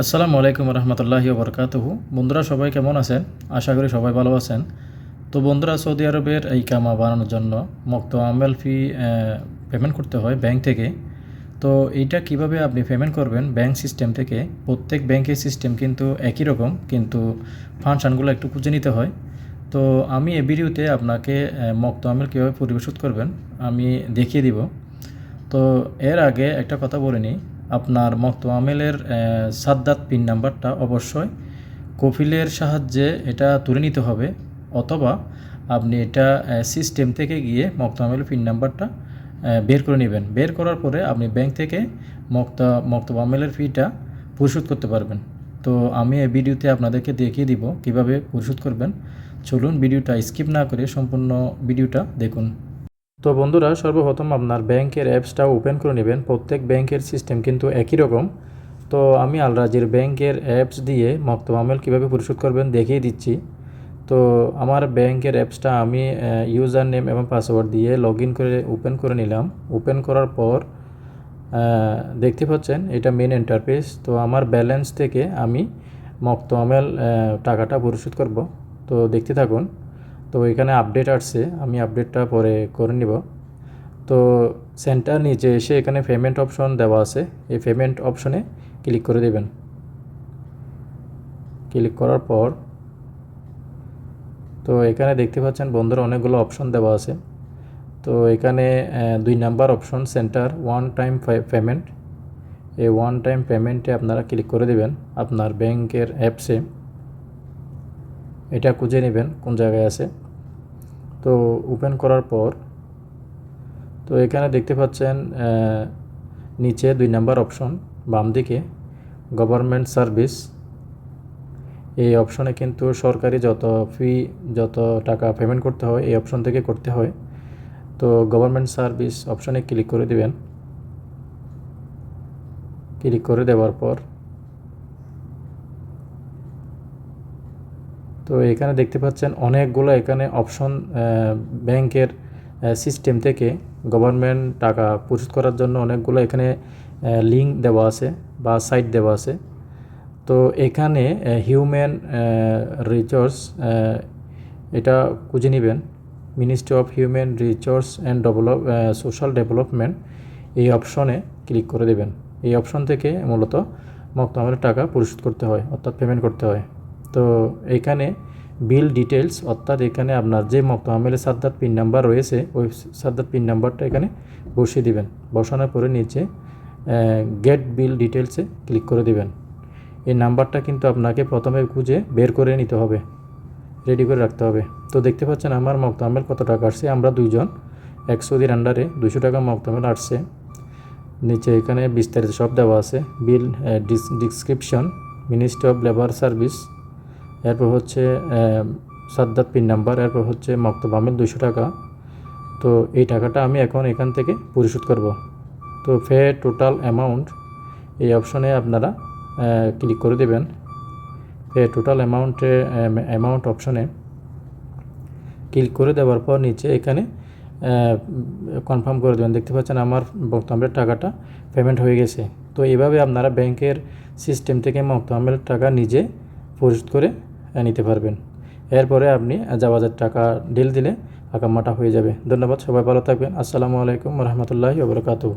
আসসালামু আলাইকুম রহমতুল্লাহি বরকাতুহু। বন্ধুরা সবাই কেমন আছেন? আশা করি সবাই ভালো আছেন। তো বন্ধুরা, সৌদি আরবের এই কামা বানানোর জন্য মুক্ত আমল ফি পেমেন্ট করতে হয় ব্যাংক থেকে। তো এইটা কিভাবে আপনি পেমেন্ট করবেন ব্যাংক সিস্টেম থেকে? প্রত্যেক ব্যাংকের সিস্টেম কিন্তু একই রকম, কিন্তু ফাংশনগুলো একটু খুঁজে নিতে হয়। তো আমি এই ভিডিওতে আপনাকে মুক্ত আমল কীভাবে পরিশোধ করবেন আমি দেখিয়ে দিব। তো এর আগে একটা কথা বলে নিই, আপনার মুক্ত আমেলের সাদ্দাত পিন নাম্বারটা অবশ্যই কফিলের সাহায্যে এটা তুলে নিতে হবে, অথবা আপনি এটা সিস্টেম থেকে গিয়ে মুক্ত আমেলের পিন নাম্বারটা বের করে নেবেন। বের করার পরে আপনি ব্যাংক থেকে মুক্ত আমেলের ফিটা পরিশোধ করতে পারবেন। তো আমি এই ভিডিওতে আপনাদেরকে দেখিয়ে দিব কিভাবে পরিশোধ করবেন। চলুন ভিডিওটা স্কিপ না করে সম্পূর্ণ ভিডিওটা দেখুন। তো বন্ধুরা, সর্বপ্রথম আপনার ব্যাংকের অ্যাপসটা ওপেন করে নেবেন। প্রত্যেক ব্যাংকের সিস্টেম কিন্তু একই রকম। তো আমি আল রাজির ব্যাংকের অ্যাপস দিয়ে মুক্ত আমল কীভাবে পরিশোধ করবেন দেখিয়ে দিচ্ছি। তো আমার ব্যাংকের অ্যাপসটা আমি ইউজার নেম এবং পাসওয়ার্ড দিয়ে লগ ইন করে ওপেন করে নিলাম। ওপেন করার পর দেখতে পাচ্ছেন এটা মেন ইন্টারফেস। তো আমার ব্যালেন্স থেকে আমি মুক্ত আমল টাকাটা পরিশোধ করব। তো দেখতে থাকুন। তো এখানে আপডেট আসছে, আমি আপডেটটা পরে করে নিব। তো সেন্টার নিচে এসে এখানে পেমেন্ট অপশন দেওয়া আছে, এই পেমেন্ট অপশনে ক্লিক করে দেবেন। ক্লিক করার পর তো এখানে দেখতে পাচ্ছেন বন্ধুরা অনেকগুলো অপশন দেওয়া আছে। তো এখানে 2 number option centre one time payment, এই ওয়ান টাইম পেমেন্টে আপনারা ক্লিক করে দেবেন। আপনার ব্যাংকের অ্যাপসে এটা খুঁজে নেবেন কোন জায়গায় আছে। তো ওপেন করার পর তো এখানে দেখতে পাচ্ছেন নিচে 2 নাম্বার অপশন বাম দিকে গভর্নমেন্ট সার্ভিস, এই অপশনে কিন্তু সরকারি যত টাকা পেমেন্ট করতে হয় এই অপশন থেকে করতে হয়। তো গভর্নমেন্ট সার্ভিস অপশনে ক্লিক করে দিবেন। ক্লিক করে দেওয়ার পর তো এখানে দেখতে পাচ্ছেন অনেকগুলো এখানে অপশন ব্যাংকের সিস্টেম থেকে গভর্নমেন্ট টাকা পরিশোধ করার জন্য অনেকগুলো এখানে লিঙ্ক দেওয়া আছে বা সাইট দেওয়া আছে। তো এখানে হিউম্যান রিসোর্স এটা খুঁজে নেবেন। Ministry of human resource and social development, এই অপশনে ক্লিক করে দেবেন। এই অপশন থেকে মূলত মুক্ত আমলের টাকা পরিশোধ করতে হয়, অর্থাৎ পেমেন্ট করতে হয়। তো এখানে বিল ডিটেলস, অর্থাৎ এখানে আপনার যে মুক্ত আমলের সাদ্দাত পিন নাম্বার রয়েছে ওই সাদ্দাত পিন নাম্বারটা এখানে বসিয়ে দিবেন। বসানোর পরে নিচে গেট বিল ডিটেলসে ক্লিক করে দিবেন। এই নাম্বারটা কিন্তু আপনাকে প্রথমে খুঁজে বের করে নিতে হবে, রেডি করে রাখতে হবে। তো দেখতে পাচ্ছেন আমার মুক্ত আমল কত টাকা আসছে। আমরা দুইজন 1 সৌদির আন্ডারে 200 টাকা মুক্ত আমল আসছে। নিচে এখানে বিস্তারিত সব দেওয়া আছে, বিল description, ministry of labour service, এরপর হচ্ছে সাদ্দাত পিন নাম্বার, এরপর হচ্ছে মুক্ত আমল 200 টাকা। তো এই টাকাটা আমি এখন এখান থেকে পরিশোধ করব। তো পে টোটাল অ্যামাউন্ট, এই অপশনে আপনারা ক্লিক করে দেবেন। পে টোটাল অ্যামাউন্ট অপশনে ক্লিক করে দেওয়ার পর নিচে এখানে কনফার্ম করে দেবেন। দেখতে পাচ্ছেন আমার মুক্ত আমলের টাকাটা পেমেন্ট হয়ে গেছে। তো এইভাবে আপনারা ব্যাংকের সিস্টেম থেকে মুক্ত আমলের টাকা নিজে পরিশোধ করে নিতে পারবেন। এরপরে আপনি জাওয়াজের টাকা ডিল দিলে আকামাটা হয়ে যাবে। ধন্যবাদ, সবাই ভালো থাকবেন। আসসালামু আলাইকুম রহমতুল্লাহি ওয়া বারাকাতুহু।